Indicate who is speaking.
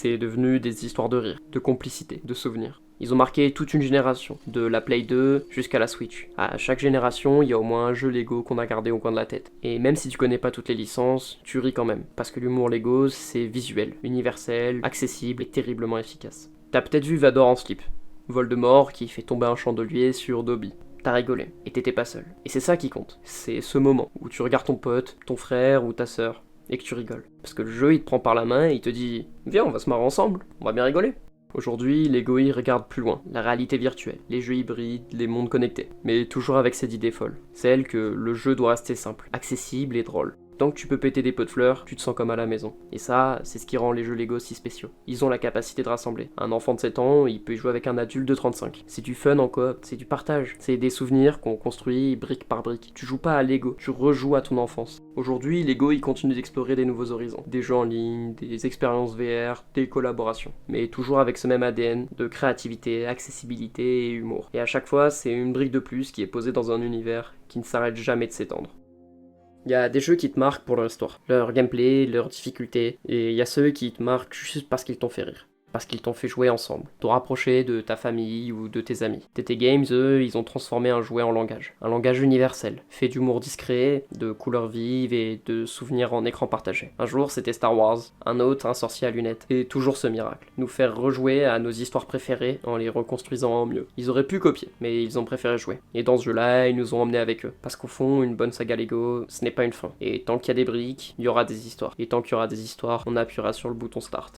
Speaker 1: C'est devenu des histoires de rire, de complicité, de souvenirs. Ils ont marqué toute une génération, de la Play 2 jusqu'à la Switch. À chaque génération, il y a au moins un jeu Lego qu'on a gardé au coin de la tête. Et même si tu connais pas toutes les licences, tu ris quand même. Parce que l'humour Lego, c'est visuel, universel, accessible et terriblement efficace. T'as peut-être vu Vador en slip. Voldemort qui fait tomber un chandelier sur Dobby. T'as rigolé, et t'étais pas seul. Et c'est ça qui compte. C'est ce moment où tu regardes ton pote, ton frère ou ta sœur, et que tu rigoles. Parce que le jeu, il te prend par la main et il te dit « Viens, on va se marrer ensemble, on va bien rigoler ». Aujourd'hui, Lego il regarde plus loin, la réalité virtuelle, les jeux hybrides, les mondes connectés, mais toujours avec cette idée folle, celle que le jeu doit rester simple, accessible et drôle. Tant que tu peux péter des pots de fleurs, tu te sens comme à la maison. Et ça, c'est ce qui rend les jeux Lego si spéciaux. Ils ont la capacité de rassembler. Un enfant de 7 ans, il peut y jouer avec un adulte de 35. C'est du fun en coop, c'est du partage. C'est des souvenirs qu'on construit brique par brique. Tu joues pas à Lego, tu rejoues à ton enfance. Aujourd'hui, Lego, il continue d'explorer des nouveaux horizons. Des jeux en ligne, des expériences VR, des collaborations. Mais toujours avec ce même ADN de créativité, accessibilité et humour. Et à chaque fois, c'est une brique de plus qui est posée dans un univers qui ne s'arrête jamais de s'étendre. Il y a des jeux qui te marquent pour leur histoire, leur gameplay, leur difficulté, et il y a ceux qui te marquent juste parce qu'ils t'ont fait rire. Parce qu'ils t'ont fait jouer ensemble, t'ont rapproché de ta famille ou de tes amis. TT Games, eux, ils ont transformé un jouet en langage. Un langage universel, fait d'humour discret, de couleurs vives et de souvenirs en écran partagé. Un jour, c'était Star Wars, un autre, un sorcier à lunettes. Et toujours ce miracle, nous faire rejouer à nos histoires préférées en les reconstruisant en mieux. Ils auraient pu copier, mais ils ont préféré jouer. Et dans ce jeu-là, ils nous ont emmenés avec eux. Parce qu'au fond, une bonne saga Lego, ce n'est pas une fin. Et tant qu'il y a des briques, il y aura des histoires. Et tant qu'il y aura des histoires, on appuiera sur le bouton Start.